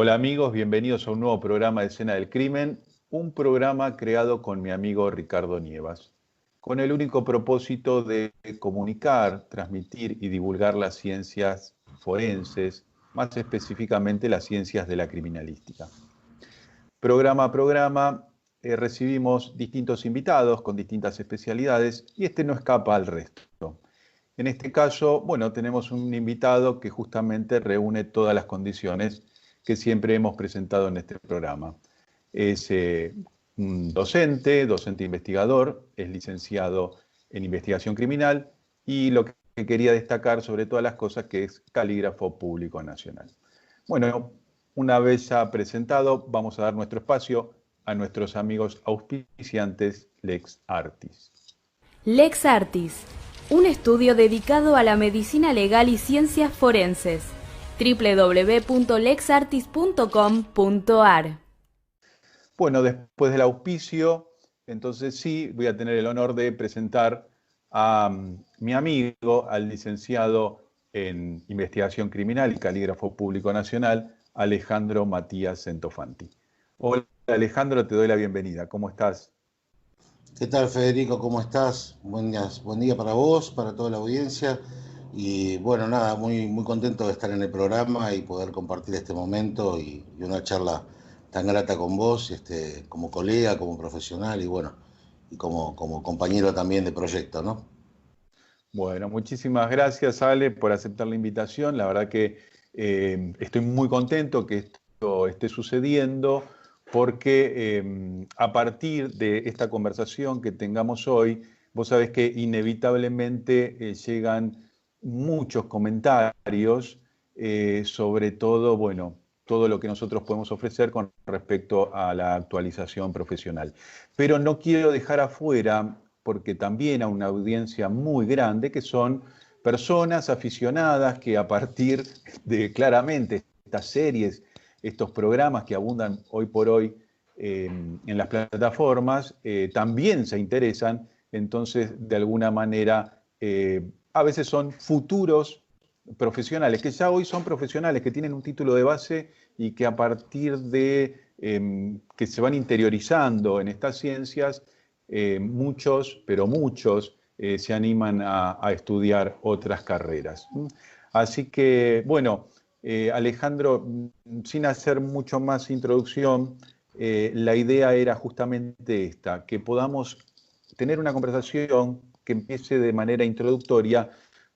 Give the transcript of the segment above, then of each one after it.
Hola amigos, bienvenidos a un nuevo programa de Escena del Crimen, un programa creado con mi amigo Ricardo Nievas, con el único propósito de comunicar, transmitir y divulgar las ciencias forenses, más específicamente las ciencias de la criminalística. Programa a programa recibimos distintos invitados con distintas especialidades y este no escapa al resto. En este caso, bueno, tenemos un invitado que justamente reúne todas las condiciones que siempre hemos presentado en este programa. Es un docente investigador, es licenciado en investigación criminal y lo que quería destacar sobre todas las cosas que es calígrafo público nacional. Bueno, una vez ya presentado, vamos a dar nuestro espacio a nuestros amigos auspiciantes Lex Artis. Lex Artis, un estudio dedicado a la medicina legal y ciencias forenses. www.lexartis.com.ar. Bueno, después del auspicio, entonces sí, voy a tener el honor de presentar a mi amigo, al licenciado en investigación criminal y calígrafo público nacional, Alejandro Matías Centofanti. Hola Alejandro, te doy la bienvenida. ¿Cómo estás? ¿Qué tal, Federico? ¿Cómo estás? Buen día para vos, para toda la audiencia. Y bueno, nada, muy contento de estar en el programa y poder compartir este momento y una charla tan grata con vos, como colega, como profesional y bueno, y como compañero también de proyecto, ¿no? Bueno, muchísimas gracias, Ale, por aceptar la invitación. La verdad que estoy muy contento que esto esté sucediendo porque a partir de esta conversación que tengamos hoy, vos sabés que inevitablemente llegan muchos comentarios sobre todo, bueno, todo lo que nosotros podemos ofrecer con respecto a la actualización profesional. Pero no quiero dejar afuera porque también a una audiencia muy grande que son personas aficionadas que a partir de claramente estas series, estos programas que abundan hoy por hoy en las plataformas, también se interesan, entonces de alguna manera a veces son futuros profesionales, que ya hoy son profesionales, que tienen un título de base y que a partir de que se van interiorizando en estas ciencias, muchos, pero muchos, se animan a estudiar otras carreras. Así que, bueno, Alejandro, sin hacer mucho más introducción, la idea era justamente esta, que podamos tener una conversación que empiece de manera introductoria,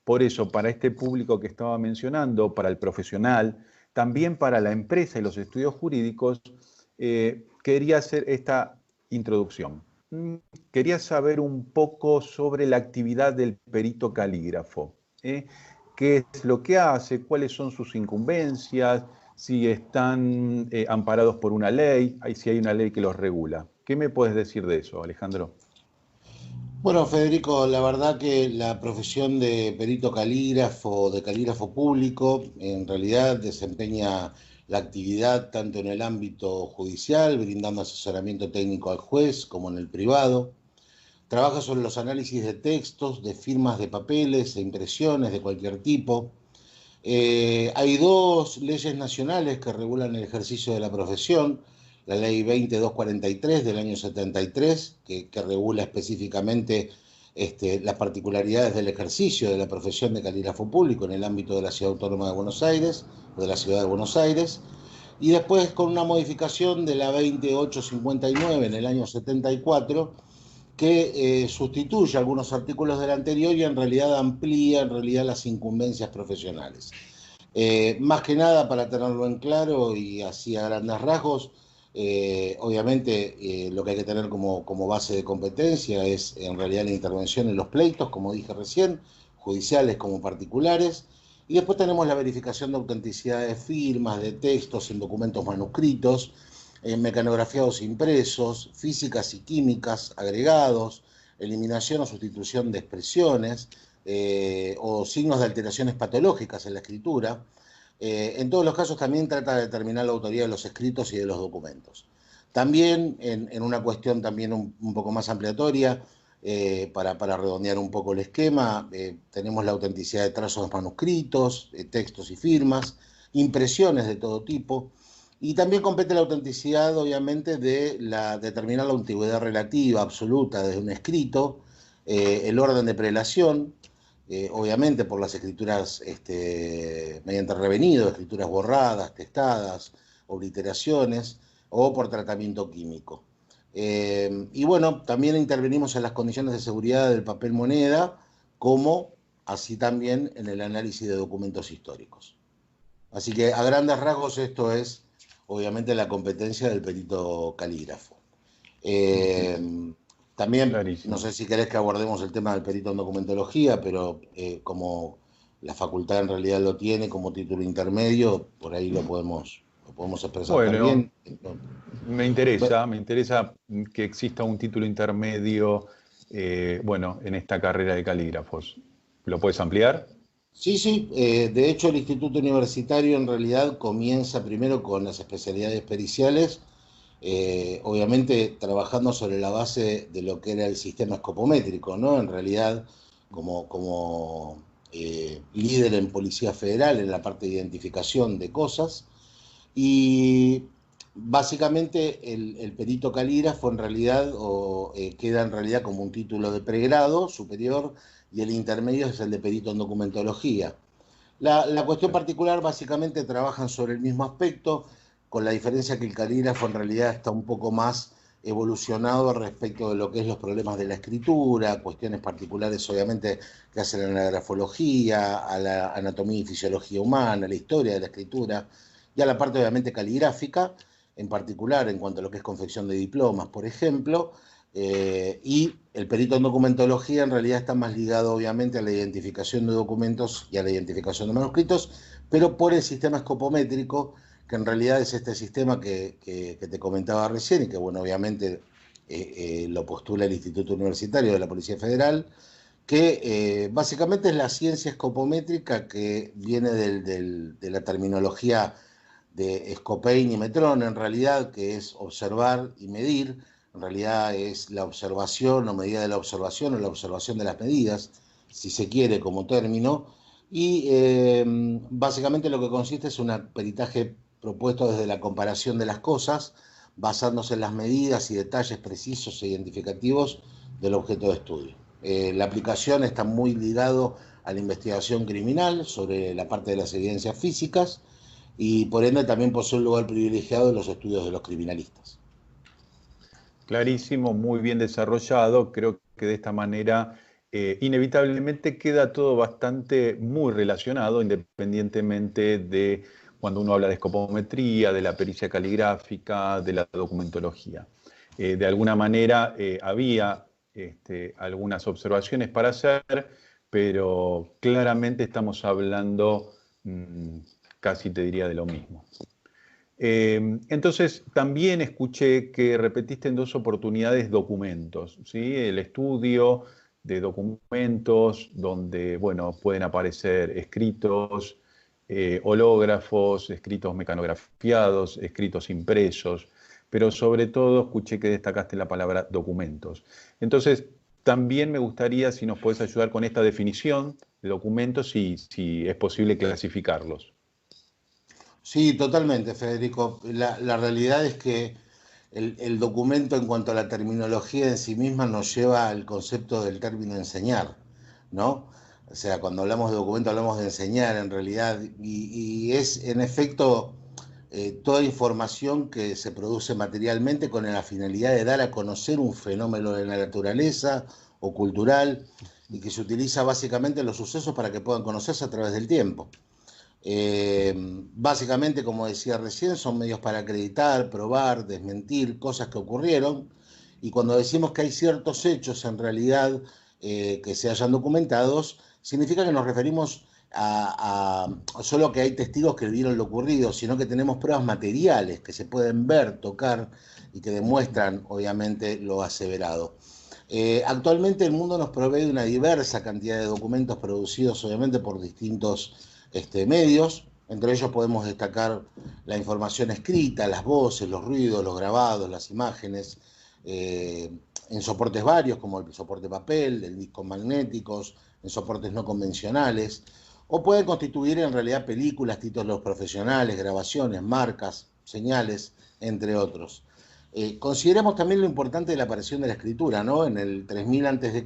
por eso, para este público que estaba mencionando, para el profesional, también para la empresa y los estudios jurídicos, quería hacer esta introducción. Quería saber un poco sobre la actividad del perito calígrafo. ¿Qué es lo que hace? ¿Cuáles son sus incumbencias? Si están amparados por una ley, si hay una ley que los regula. ¿Qué me puedes decir de eso, Alejandro? Bueno, Federico, la verdad que la profesión de perito calígrafo, de calígrafo público, en realidad desempeña la actividad tanto en el ámbito judicial, brindando asesoramiento técnico al juez, como en el privado. Trabaja sobre los análisis de textos, de firmas de papeles, de impresiones de cualquier tipo. Hay dos leyes nacionales que regulan el ejercicio de la profesión. La ley 20243 del año 73, que regula específicamente las particularidades del ejercicio de la profesión de calígrafo público en el ámbito de la Ciudad Autónoma de Buenos Aires, o de la Ciudad de Buenos Aires, y después con una modificación de la 20859 en el año 74, que sustituye algunos artículos del anterior y en realidad amplía las incumbencias profesionales. Más que nada, para tenerlo en claro y así a grandes rasgos, obviamente lo que hay que tener como base de competencia es en realidad la intervención en los pleitos, como dije recién, judiciales como particulares, y después tenemos la verificación de autenticidad de firmas, de textos en documentos manuscritos, mecanografiados impresos, físicas y químicas, agregados, eliminación o sustitución de expresiones, o signos de alteraciones patológicas en la escritura. En todos los casos también trata de determinar la autoría de los escritos y de los documentos. También en una cuestión también un poco más ampliatoria, para redondear un poco el esquema, tenemos la autenticidad de trazos manuscritos, textos y firmas, impresiones de todo tipo, Y también compete la autenticidad, obviamente, de determinar la antigüedad relativa, absoluta, de un escrito, el orden de prelación, obviamente por las escrituras mediante revenido, escrituras borradas, testadas, obliteraciones, o por tratamiento químico. Y bueno, también intervenimos en las condiciones de seguridad del papel moneda, como así también en el análisis de documentos históricos. Así que a grandes rasgos esto es obviamente la competencia del perito calígrafo. También, no Clarísimo. sé si querés que abordemos el tema del perito en documentología, pero como la facultad en realidad lo tiene como título intermedio, por ahí lo podemos expresar Bueno, también. me interesa que exista un título intermedio, bueno, en esta carrera de calígrafos. ¿Lo puedes ampliar? Sí, sí, de hecho el instituto universitario en realidad comienza primero con las especialidades periciales, obviamente trabajando sobre la base de lo que era el sistema escopométrico, ¿no? En realidad, como líder en Policía Federal en la parte de identificación de cosas, y básicamente el perito calígrafo en realidad queda en realidad como un título de pregrado superior, y el intermedio es el de perito en documentología. La cuestión particular básicamente trabajan sobre el mismo aspecto, con la diferencia que el calígrafo en realidad está un poco más evolucionado respecto de lo que es los problemas de la escritura, cuestiones particulares obviamente que hacen a la grafología, a la anatomía y fisiología humana, a la historia de la escritura, y a la parte obviamente caligráfica, en particular en cuanto a lo que es confección de diplomas, por ejemplo, y el perito en documentología en realidad está más ligado obviamente a la identificación de documentos y a la identificación de manuscritos, pero por el sistema escopométrico, que en realidad es este sistema que te comentaba recién y que, bueno, obviamente lo postula el Instituto Universitario de la Policía Federal, que básicamente es la ciencia escopométrica que viene de la terminología de Scopene y Metrón, en realidad, que es observar y medir. En realidad es la observación o medida de la observación o la observación de las medidas, si se quiere como término, y básicamente lo que consiste es un peritaje propuesto desde la comparación de las cosas, basándose en las medidas y detalles precisos e identificativos del objeto de estudio. La aplicación está muy ligado a la investigación criminal sobre la parte de las evidencias físicas, y por ende también posee un lugar privilegiado en los estudios de los criminalistas. Clarísimo, muy bien desarrollado. Creo que de esta manera inevitablemente queda todo bastante muy relacionado, independientemente de cuando uno habla de escopometría, de la pericia caligráfica, de la documentología. De alguna manera había algunas observaciones para hacer, pero claramente estamos hablando casi te diría de lo mismo. Entonces, también escuché que repetiste en 2 oportunidades documentos, ¿sí? El estudio de documentos donde, bueno, pueden aparecer escritos, hológrafos, escritos mecanografiados, escritos impresos, pero sobre todo escuché que destacaste la palabra documentos. Entonces, también me gustaría si nos puedes ayudar con esta definición de documentos y si es posible clasificarlos. Sí, totalmente, Federico. La realidad es que el documento en cuanto a la terminología en sí misma nos lleva al concepto del término enseñar, ¿no? O sea, cuando hablamos de documento hablamos de enseñar en realidad, y es en efecto toda información que se produce materialmente con la finalidad de dar a conocer un fenómeno de la naturaleza o cultural, y que se utiliza básicamente en los sucesos para que puedan conocerse a través del tiempo. Básicamente, como decía recién, son medios para acreditar, probar, desmentir cosas que ocurrieron, y cuando decimos que hay ciertos hechos en realidad que se hayan documentados, significa que nos referimos solo que hay testigos que vieron lo ocurrido, sino que tenemos pruebas materiales que se pueden ver, tocar y que demuestran obviamente lo aseverado. Actualmente el mundo nos provee de una diversa cantidad de documentos producidos obviamente por distintos medios. Entre ellos podemos destacar la información escrita, las voces, los ruidos, los grabados, las imágenes, en soportes varios como el soporte papel, en discos magnéticos, en soportes no convencionales, o pueden constituir en realidad películas, títulos profesionales, grabaciones, marcas, señales, entre otros. Consideremos también lo importante de la aparición de la escritura, ¿no? En el 3000 a.C.,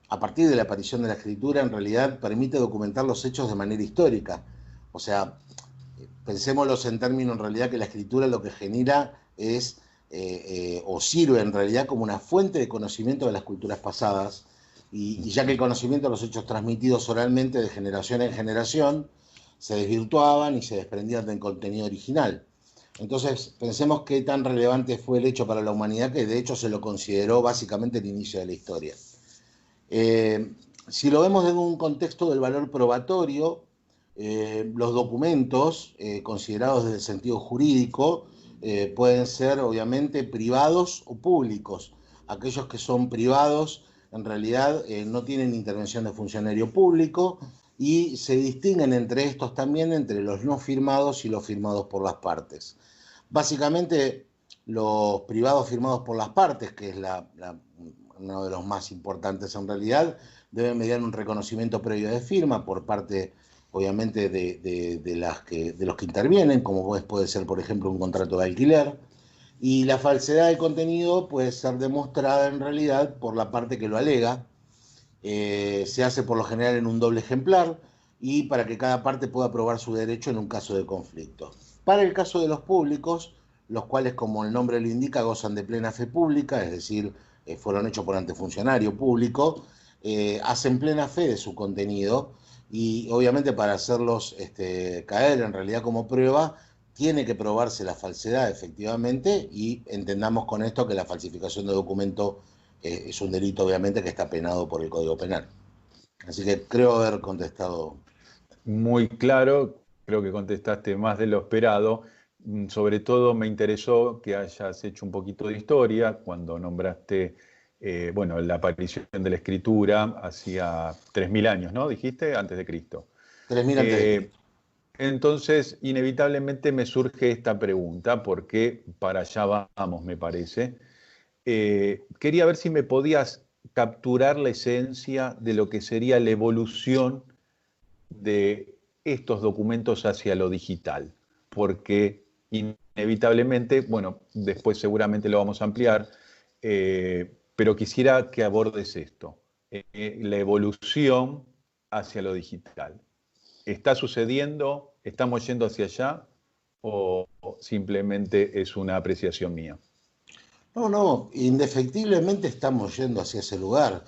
a partir de la aparición de la escritura, en realidad permite documentar los hechos de manera histórica. O sea, pensémoslos en términos, en realidad, que la escritura lo que genera es, o sirve en realidad como una fuente de conocimiento de las culturas pasadas, y ya que el conocimiento de los hechos transmitidos oralmente de generación en generación se desvirtuaban y se desprendían del contenido original. Entonces, pensemos qué tan relevante fue el hecho para la humanidad, que de hecho se lo consideró básicamente el inicio de la historia. Si lo vemos en un contexto del valor probatorio, los documentos considerados desde el sentido jurídico pueden ser obviamente privados o públicos. Aquellos que son privados en realidad no tienen intervención de funcionario público, y se distinguen entre estos también entre los no firmados y los firmados por las partes. Básicamente, los privados firmados por las partes, que es uno de los más importantes en realidad, deben mediar un reconocimiento previo de firma por parte, obviamente, de los que intervienen, como puede ser, por ejemplo, un contrato de alquiler. Y la falsedad del contenido puede ser demostrada en realidad por la parte que lo alega. Se hace por lo general en un doble ejemplar, y para que cada parte pueda probar su derecho en un caso de conflicto. Para el caso de los públicos, los cuales, como el nombre lo indica, gozan de plena fe pública, es decir, fueron hechos por antefuncionario público, hacen plena fe de su contenido, y obviamente para hacerlos caer en realidad como prueba, tiene que probarse la falsedad efectivamente, y entendamos con esto que la falsificación de documento es un delito obviamente que está penado por el Código Penal. Así que creo haber contestado. Muy claro, creo que contestaste más de lo esperado. Sobre todo me interesó que hayas hecho un poquito de historia cuando nombraste la aparición de la escritura hacía 3000 años, ¿no? Dijiste, antes de Cristo. 3000 antes de Cristo. Entonces, inevitablemente me surge esta pregunta, porque para allá vamos, me parece. Quería ver si me podías capturar la esencia de lo que sería la evolución de estos documentos hacia lo digital, porque inevitablemente, bueno, después seguramente lo vamos a ampliar, pero quisiera que abordes esto, la evolución hacia lo digital. ¿Está sucediendo? ¿Estamos yendo hacia allá? ¿O simplemente es una apreciación mía? No, indefectiblemente estamos yendo hacia ese lugar.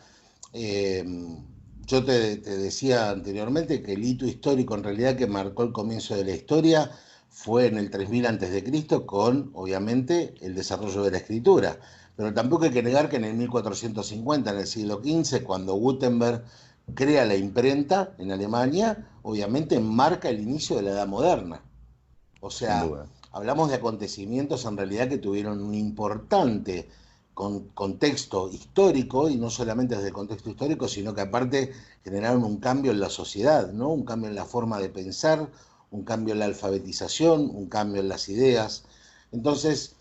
Yo te decía anteriormente que el hito histórico en realidad que marcó el comienzo de la historia fue en el 3000 a.C. con, obviamente, el desarrollo de la escritura. Pero tampoco hay que negar que en el 1450, en el siglo XV, cuando Gutenberg crea la imprenta en Alemania, obviamente marca el inicio de la Edad Moderna. O sea, hablamos de acontecimientos en realidad que tuvieron un importante contexto histórico, y no solamente desde el contexto histórico, sino que aparte generaron un cambio en la sociedad, ¿no? Un cambio en la forma de pensar, un cambio en la alfabetización, un cambio en las ideas. Entonces,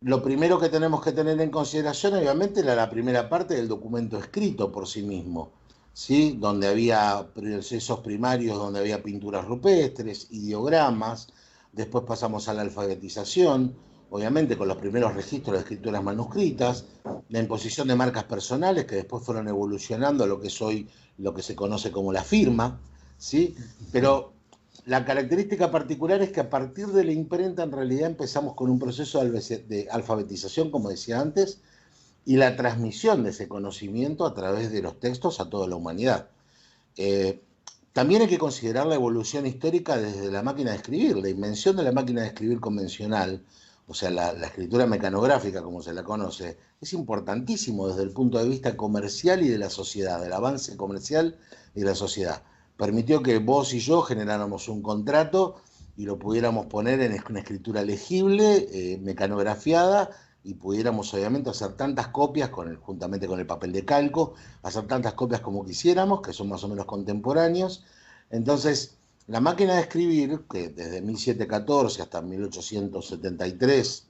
lo primero que tenemos que tener en consideración, obviamente, era la primera parte del documento escrito por sí mismo, ¿sí? Donde había procesos primarios, donde había pinturas rupestres, ideogramas. Después pasamos a la alfabetización, obviamente con los primeros registros de escrituras manuscritas, la imposición de marcas personales que después fueron evolucionando a lo que es hoy lo que se conoce como la firma, ¿sí? Pero la característica particular es que a partir de la imprenta en realidad empezamos con un proceso de alfabetización, como decía antes, y la transmisión de ese conocimiento a través de los textos a toda la humanidad. También hay que considerar la evolución histórica desde la máquina de escribir, la invención de la máquina de escribir convencional, o sea, la escritura mecanográfica, como se la conoce, es importantísimo desde el punto de vista comercial y de la sociedad, del avance comercial y de la sociedad. Permitió que vos y yo generáramos un contrato y lo pudiéramos poner en una escritura legible, mecanografiada, y pudiéramos obviamente hacer tantas copias, juntamente con el papel de calco, hacer tantas copias como quisiéramos, que son más o menos contemporáneos. Entonces, la máquina de escribir, que desde 1714 hasta 1873,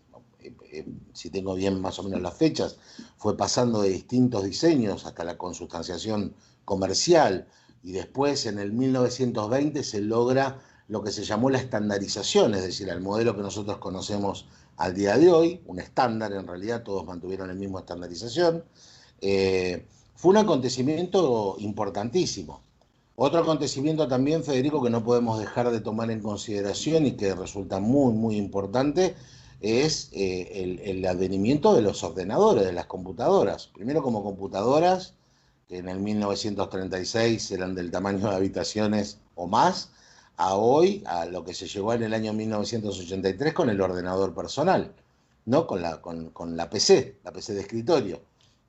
si tengo bien más o menos las fechas, fue pasando de distintos diseños hasta la consustanciación comercial, y después en el 1920 se logra lo que se llamó la estandarización, es decir, al modelo que nosotros conocemos al día de hoy, un estándar, en realidad todos mantuvieron el mismo estandarización. Fue un acontecimiento importantísimo. Otro acontecimiento también, Federico, que no podemos dejar de tomar en consideración y que resulta muy, muy importante, es el advenimiento de los ordenadores, de las computadoras. Primero como computadoras, que en el 1936 eran del tamaño de habitaciones o más, a hoy, a lo que se llegó en el año 1983 con el ordenador personal, ¿no? Con la PC de escritorio,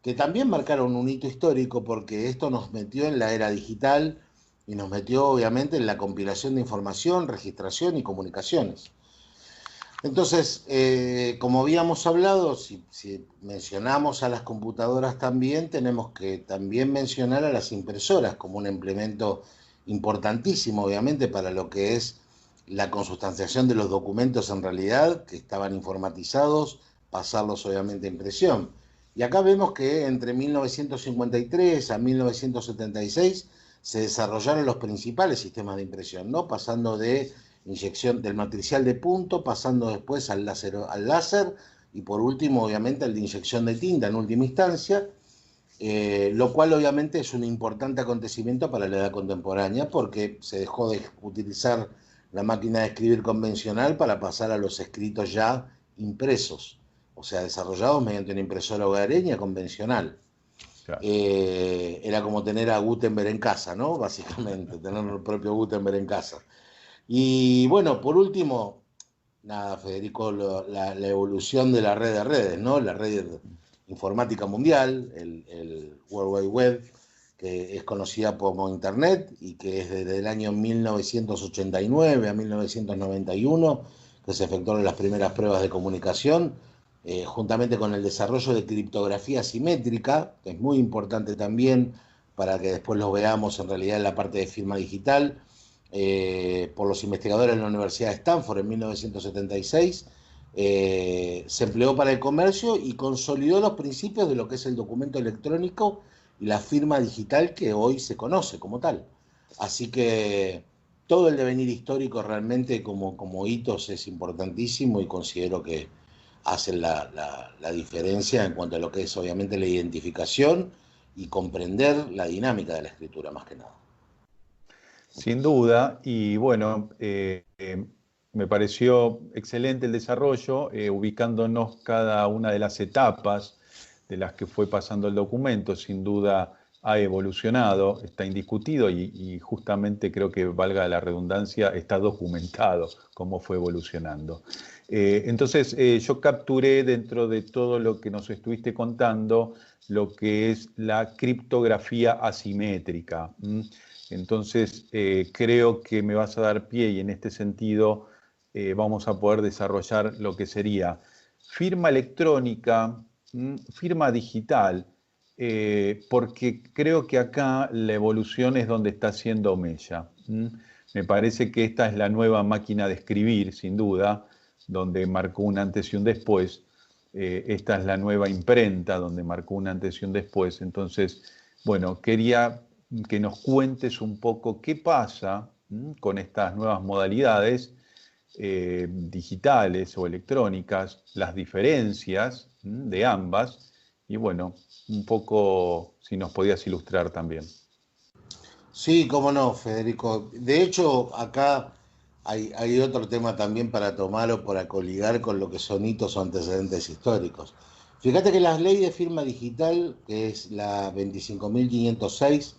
que también marcaron un hito histórico porque esto nos metió en la era digital y nos metió obviamente en la compilación de información, registración y comunicaciones. Entonces, como habíamos hablado, si mencionamos a las computadoras también, tenemos que también mencionar a las impresoras como un implemento importantísimo, obviamente, para lo que es la consustanciación de los documentos en realidad, que estaban informatizados, pasarlos obviamente a impresión. Y acá vemos que entre 1953 a 1976 se desarrollaron los principales sistemas de impresión, ¿no? Pasando de inyección del matricial de punto, pasando después al láser y por último, obviamente, al de inyección de tinta en última instancia, lo cual obviamente es un importante acontecimiento para la edad contemporánea porque se dejó de utilizar la máquina de escribir convencional para pasar a los escritos ya impresos, o sea, desarrollados mediante una impresora hogareña convencional. Claro. Era como tener a Gutenberg en casa, ¿no? Básicamente, tener el propio Gutenberg en casa. Y bueno, por último, nada, Federico, la evolución de la red de redes, ¿no? La red informática mundial, el World Wide Web, que es conocida como Internet y que es desde el año 1989 a 1991 que se efectuaron las primeras pruebas de comunicación, juntamente con el desarrollo de criptografía simétrica, que es muy importante también para que después lo veamos en realidad en la parte de firma digital, por los investigadores de la Universidad de Stanford en 1976, se empleó para el comercio y consolidó los principios de lo que es el documento electrónico y la firma digital que hoy se conoce como tal. Así que todo el devenir histórico realmente como hitos es importantísimo y considero que hacen la diferencia en cuanto a lo que es obviamente la identificación y comprender la dinámica de la escritura más que nada. Sin duda, y bueno, me pareció excelente el desarrollo, ubicándonos cada una de las etapas de las que fue pasando el documento. Sin duda ha evolucionado, está indiscutido y justamente creo que, valga la redundancia, está documentado cómo fue evolucionando. Entonces, yo capturé dentro de todo lo que nos estuviste contando lo que es la criptografía asimétrica. Entonces, creo que me vas a dar pie y en este sentido vamos a poder desarrollar lo que sería firma electrónica, firma digital, porque creo que acá la evolución es donde está haciendo mella. Me parece que esta es la nueva máquina de escribir, sin duda, donde marcó un antes y un después. Esta es la nueva imprenta, donde marcó un antes y un después. Entonces, bueno, quería que nos cuentes un poco qué pasa con estas nuevas modalidades digitales o electrónicas, las diferencias de ambas, y bueno, un poco si nos podías ilustrar también. Sí, cómo no, Federico. De hecho, acá hay otro tema también para tomar o para coligar con lo que son hitos o antecedentes históricos. Fíjate que la ley de firma digital, que es la 25.506,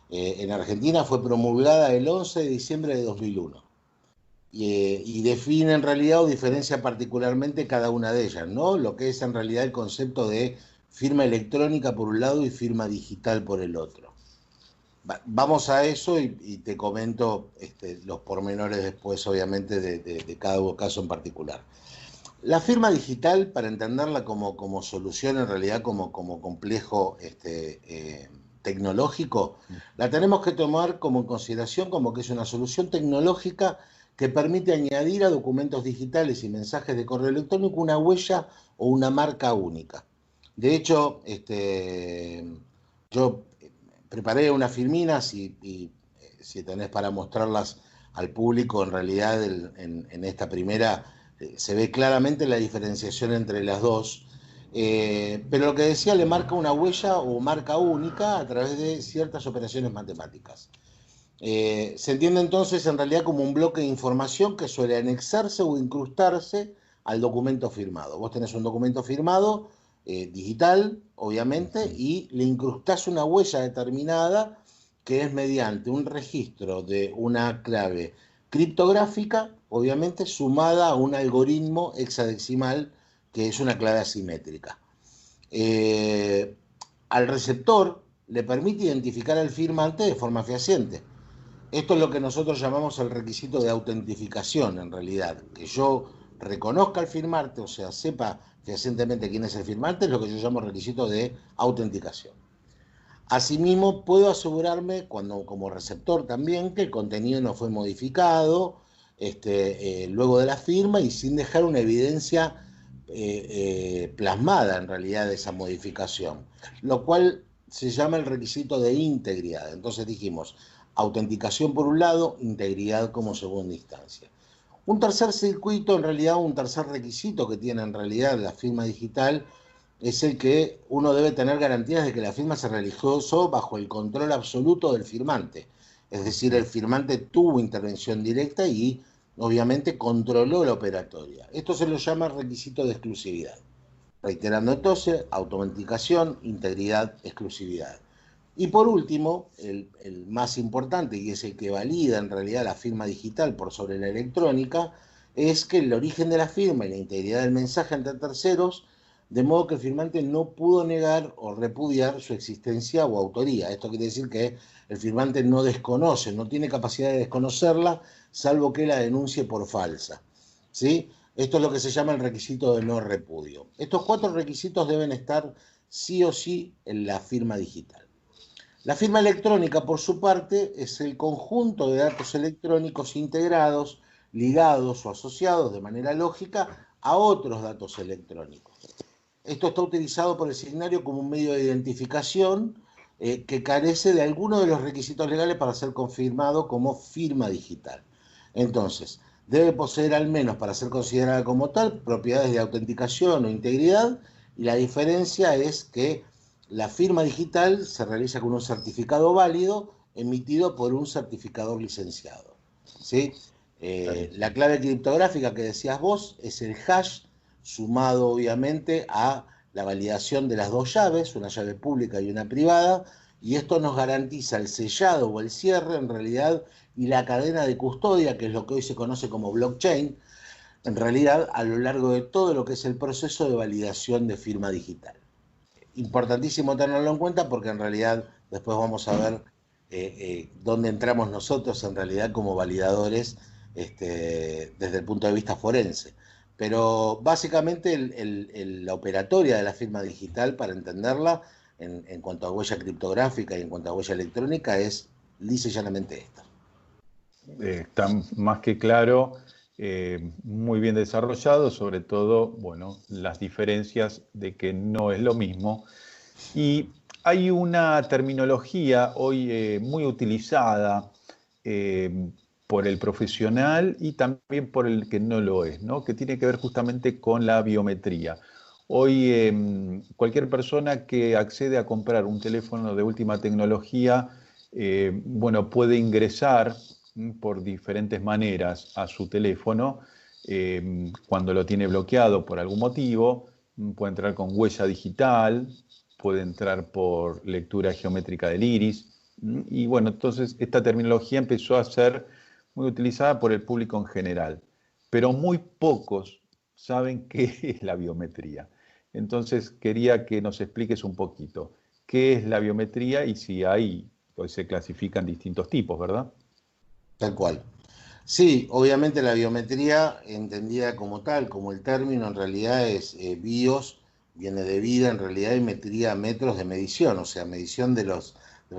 en Argentina fue promulgada el 11 de diciembre de 2001 y define en realidad o diferencia particularmente cada una de ellas, ¿no? Lo que es en realidad el concepto de firma electrónica por un lado y firma digital por el otro. Vamos a eso y te comento los pormenores después, obviamente, de cada caso en particular. La firma digital, para entenderla como solución, en realidad como complejo tecnológico, la tenemos que tomar como en consideración como que es una solución tecnológica que permite añadir a documentos digitales y mensajes de correo electrónico una huella o una marca única. De hecho, yo preparé unas filminas y si tenés para mostrarlas al público, en realidad en esta primera se ve claramente la diferenciación entre las dos. Pero lo que decía, le marca una huella o marca única a través de ciertas operaciones matemáticas. Se entiende entonces en realidad como un bloque de información que suele anexarse o incrustarse al documento firmado. Vos tenés un documento firmado, digital, obviamente, y le incrustás una huella determinada que es mediante un registro de una clave criptográfica, obviamente, sumada a un algoritmo hexadecimal que es una clave asimétrica. Al receptor le permite identificar al firmante de forma fehaciente. Esto es lo que nosotros llamamos el requisito de autentificación, en realidad. Que yo reconozca al firmante, o sea, sepa fehacientemente quién es el firmante, es lo que yo llamo requisito de autenticación. Asimismo, puedo asegurarme, como receptor también, que el contenido no fue modificado luego de la firma y sin dejar una evidencia plasmada en realidad de esa modificación, lo cual se llama el requisito de integridad. Entonces dijimos, autenticación por un lado, integridad como segunda instancia. Un tercer circuito, en realidad un tercer requisito que tiene en realidad la firma digital, es el que uno debe tener garantías de que la firma se realizó bajo el control absoluto del firmante. Es decir, el firmante tuvo intervención directa y obviamente controló la operatoria. Esto se lo llama requisito de exclusividad. Reiterando entonces, autenticación, integridad, exclusividad. Y por último, el más importante, y es el que valida en realidad la firma digital por sobre la electrónica, es que el origen de la firma y la integridad del mensaje ante terceros, de modo que el firmante no pudo negar o repudiar su existencia o autoría. Esto quiere decir que el firmante no desconoce, no tiene capacidad de desconocerla, salvo que la denuncie por falsa, ¿sí? Esto es lo que se llama el requisito de no repudio. Estos 4 requisitos deben estar sí o sí en la firma digital. La firma electrónica, por su parte, es el conjunto de datos electrónicos integrados, ligados o asociados de manera lógica a otros datos electrónicos. Esto está utilizado por el signario como un medio de identificación que carece de alguno de los requisitos legales para ser confirmado como firma digital. Entonces, debe poseer al menos, para ser considerada como tal, propiedades de autenticación o integridad, y la diferencia es que la firma digital se realiza con un certificado válido emitido por un certificador licenciado, ¿sí? La clave criptográfica que decías vos es el hash, sumado obviamente a la validación de las 2 llaves, una llave pública y una privada, y esto nos garantiza el sellado o el cierre en realidad y la cadena de custodia, que es lo que hoy se conoce como blockchain, en realidad a lo largo de todo lo que es el proceso de validación de firma digital. Importantísimo tenerlo en cuenta porque en realidad después vamos a ver dónde entramos nosotros en realidad como validadores desde el punto de vista forense. Pero básicamente la operatoria de la firma digital, para entenderla, en cuanto a huella criptográfica y en cuanto a huella electrónica, es lisa y llanamente esta. Está más que claro, muy bien desarrollado, sobre todo, bueno, las diferencias de que no es lo mismo. Y hay una terminología hoy muy utilizada por el profesional y también por el que no lo es, ¿no? Que tiene que ver justamente con la biometría. Hoy cualquier persona que accede a comprar un teléfono de última tecnología, bueno, puede ingresar por diferentes maneras a su teléfono. Cuando lo tiene bloqueado por algún motivo, puede entrar con huella digital, puede entrar por lectura geométrica del iris. Y bueno, entonces esta terminología empezó a ser muy utilizada por el público en general, pero muy pocos saben qué es la biometría. Entonces quería que nos expliques un poquito qué es la biometría y si hay, pues se clasifican distintos tipos, ¿verdad? Tal cual. Sí, obviamente la biometría, entendida como tal, como el término, en realidad es bios, viene de vida, en realidad, y metría, metros de medición, o sea, medición de los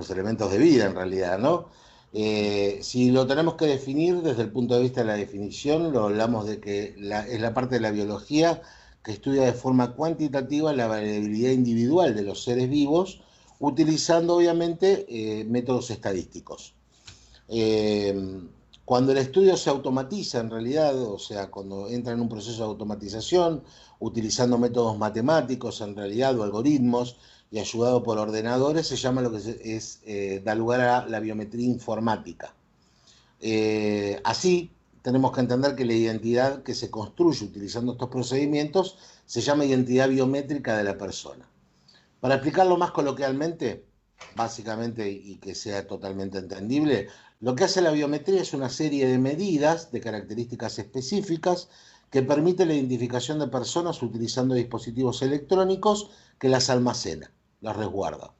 elementos de vida, en realidad, ¿no? Si lo tenemos que definir desde el punto de vista de la definición, lo hablamos de que es la parte de la biología que estudia de forma cuantitativa la variabilidad individual de los seres vivos, utilizando obviamente métodos estadísticos. Cuando el estudio se automatiza en realidad, o sea, cuando entra en un proceso de automatización, utilizando métodos matemáticos en realidad o algoritmos y ayudado por ordenadores, se llama lo que da lugar a la biometría informática. Así, tenemos que entender que la identidad que se construye utilizando estos procedimientos se llama identidad biométrica de la persona. Para explicarlo más coloquialmente, básicamente, y que sea totalmente entendible, lo que hace la biometría es una serie de medidas de características específicas que permite la identificación de personas utilizando dispositivos electrónicos que las almacena, las resguarda.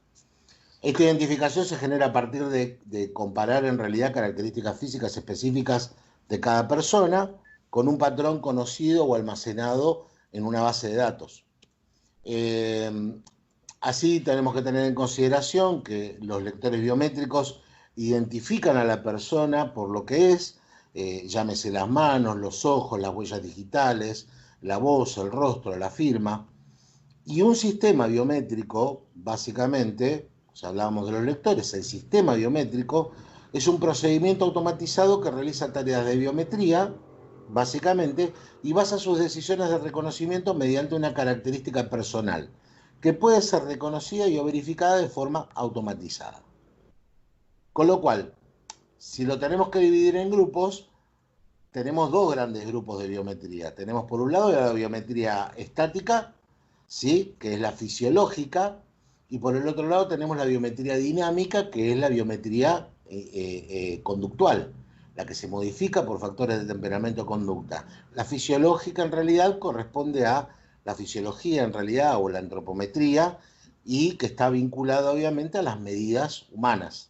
Esta identificación se genera a partir de comparar en realidad características físicas específicas de cada persona con un patrón conocido o almacenado en una base de datos. Así tenemos que tener en consideración que los lectores biométricos identifican a la persona por lo que es, llámese las manos, los ojos, las huellas digitales, la voz, el rostro, la firma. Y un sistema biométrico, básicamente, o sea, hablábamos de los lectores, el sistema biométrico es un procedimiento automatizado que realiza tareas de biometría, básicamente, y basa sus decisiones de reconocimiento mediante una característica personal, que puede ser reconocida y o verificada de forma automatizada. Con lo cual, si lo tenemos que dividir en grupos, tenemos dos grandes grupos de biometría. Tenemos por un lado la biometría estática, ¿sí?, que es la fisiológica, y por el otro lado tenemos la biometría dinámica, que es la biometría conductual, la que se modifica por factores de temperamento o conducta. La fisiológica en realidad corresponde a la fisiología en realidad o la antropometría y que está vinculada obviamente a las medidas humanas.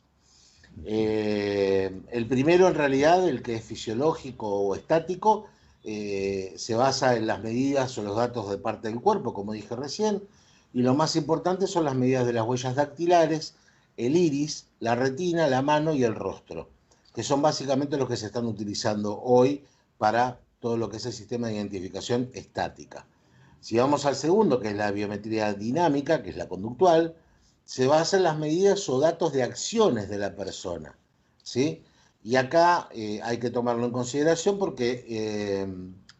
El primero en realidad, el que es fisiológico o estático, se basa en las medidas o los datos de parte del cuerpo, como dije recién, y lo más importante son las medidas de las huellas dactilares, el iris, la retina, la mano y el rostro, que son básicamente los que se están utilizando hoy para todo lo que es el sistema de identificación estática. Si vamos al segundo, que es la biometría dinámica, que es la conductual, se basa en las medidas o datos de acciones de la persona, ¿sí? Y acá hay que tomarlo en consideración porque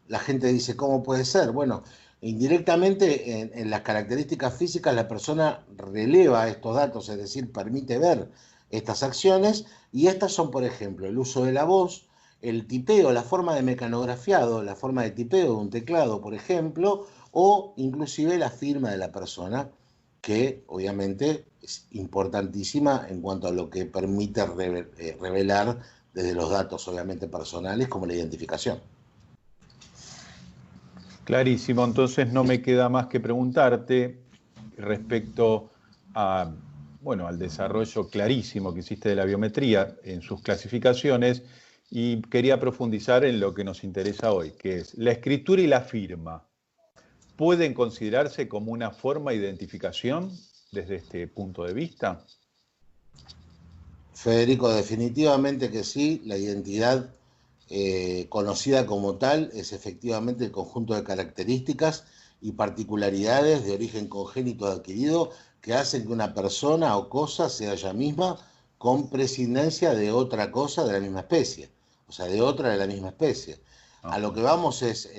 la gente dice, ¿cómo puede ser? Bueno, indirectamente en las características físicas la persona releva estos datos, es decir, permite ver estas acciones, y estas son, por ejemplo, el uso de la voz, el tipeo, la forma de mecanografiado, la forma de tipeo de un teclado, por ejemplo, o inclusive la firma de la persona, que obviamente es importantísima en cuanto a lo que permite revelar desde los datos obviamente personales como la identificación. Clarísimo, entonces no me queda más que preguntarte respecto a, bueno, al desarrollo clarísimo que hiciste de la biometría en sus clasificaciones, y quería profundizar en lo que nos interesa hoy, que es la escritura y la firma. ¿Pueden considerarse como una forma de identificación desde este punto de vista? Federico, definitivamente que sí. La identidad conocida como tal es efectivamente el conjunto de características y particularidades de origen congénito adquirido que hacen que una persona o cosa sea ella misma con prescindencia de otra cosa de la misma especie, o sea, de otra de la misma especie. A lo que vamos es,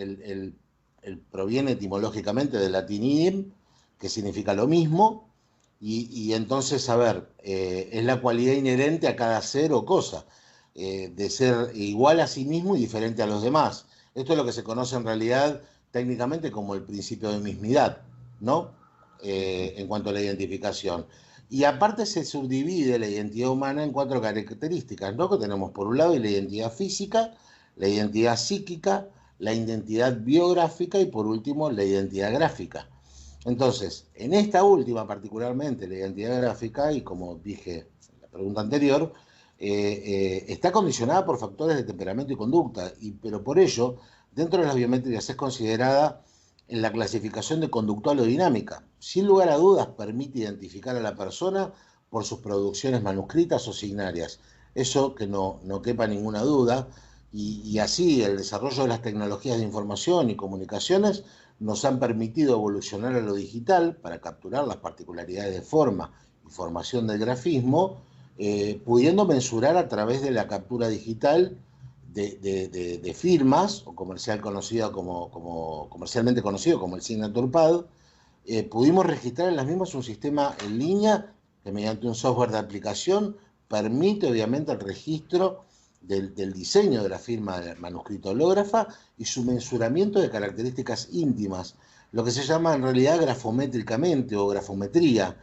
proviene etimológicamente del latín idem, que significa lo mismo, y entonces, a ver, es la cualidad inherente a cada ser o cosa, de ser igual a sí mismo y diferente a los demás. Esto es lo que se conoce en realidad técnicamente como el principio de mismidad, ¿no? En cuanto a la identificación. Y aparte se subdivide la identidad humana en 4 características, ¿no? Que tenemos por un lado la identidad física, la identidad psíquica, la identidad biográfica y por último la identidad gráfica. Entonces, en esta última particularmente, la identidad gráfica, y como dije en la pregunta anterior, está condicionada por factores de temperamento y conducta, pero por ello, dentro de las biométricas es considerada en la clasificación de conductual o dinámica. Sin lugar a dudas, permite identificar a la persona por sus producciones manuscritas o signarias. Eso que no quepa ninguna duda, y así el desarrollo de las tecnologías de información y comunicaciones nos han permitido evolucionar a lo digital para capturar las particularidades de forma y formación del grafismo, pudiendo mensurar a través de la captura digital de firmas, o comercialmente conocido como el Signature Pad, pudimos registrar en las mismas un sistema en línea que mediante un software de aplicación permite obviamente el registro del diseño de la firma del manuscrito hológrafa y su mensuramiento de características íntimas, lo que se llama en realidad grafométricamente o grafometría,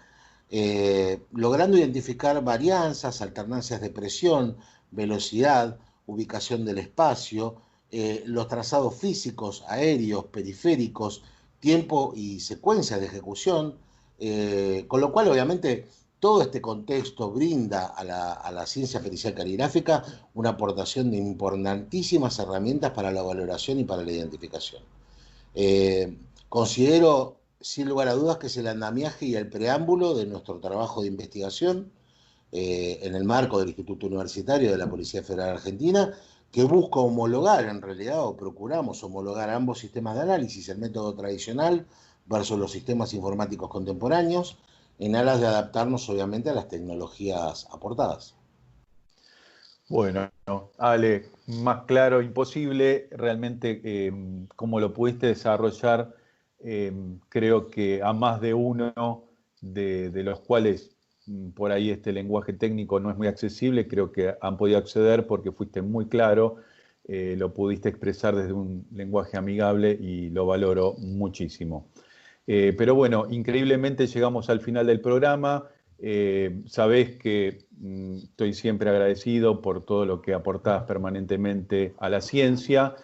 logrando identificar varianzas, alternancias de presión, velocidad, ubicación del espacio, los trazados físicos, aéreos, periféricos, tiempo y secuencias de ejecución, con lo cual obviamente todo este contexto brinda a la ciencia pericial caligráfica una aportación de importantísimas herramientas para la valoración y para la identificación. Considero sin lugar a dudas que es el andamiaje y el preámbulo de nuestro trabajo de investigación en el marco del Instituto Universitario de la Policía Federal Argentina, que busca homologar en realidad, o procuramos homologar ambos sistemas de análisis, el método tradicional versus los sistemas informáticos contemporáneos, en aras de adaptarnos obviamente a las tecnologías aportadas. Bueno, Ale, más claro imposible, realmente cómo lo pudiste desarrollar, creo que a más de uno de los cuales por ahí este lenguaje técnico no es muy accesible, creo que han podido acceder porque fuiste muy claro, lo pudiste expresar desde un lenguaje amigable y lo valoro muchísimo. Pero bueno, increíblemente llegamos al final del programa. Sabés que estoy siempre agradecido por todo lo que aportás permanentemente a la ciencia.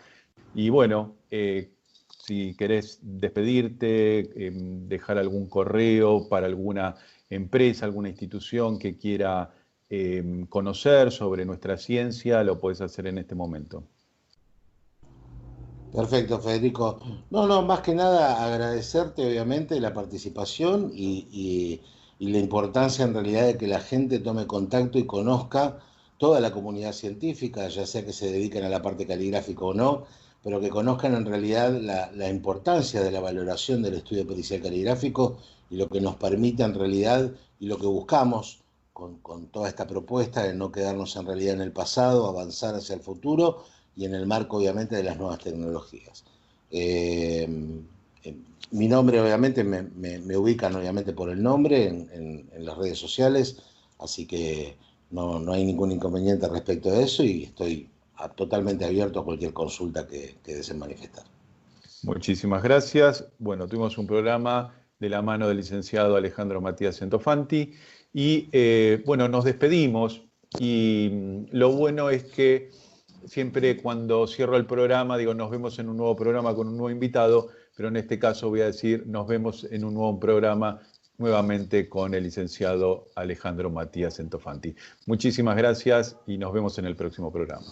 Y bueno, si querés despedirte, dejar algún correo para alguna empresa, alguna institución que quiera conocer sobre nuestra ciencia, lo podés hacer en este momento. Perfecto, Federico. No, más que nada agradecerte obviamente la participación y la importancia en realidad de que la gente tome contacto y conozca toda la comunidad científica, ya sea que se dediquen a la parte caligráfica o no, pero que conozcan en realidad la importancia de la valoración del estudio pericial caligráfico y lo que nos permite en realidad y lo que buscamos con toda esta propuesta de no quedarnos en realidad en el pasado, avanzar hacia el futuro y en el marco obviamente de las nuevas tecnologías. Mi nombre obviamente me ubican obviamente por el nombre en las redes sociales, así que no hay ningún inconveniente respecto de eso y estoy totalmente abierto a cualquier consulta que deseen manifestar. Muchísimas gracias. Bueno, tuvimos un programa de la mano del licenciado Alejandro Matías Centofanti y bueno, nos despedimos y lo bueno es que siempre cuando cierro el programa digo nos vemos en un nuevo programa con un nuevo invitado, pero en este caso voy a decir nos vemos en un nuevo programa nuevamente con el licenciado Alejandro Matías Centofanti. Muchísimas gracias y nos vemos en el próximo programa.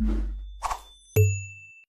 you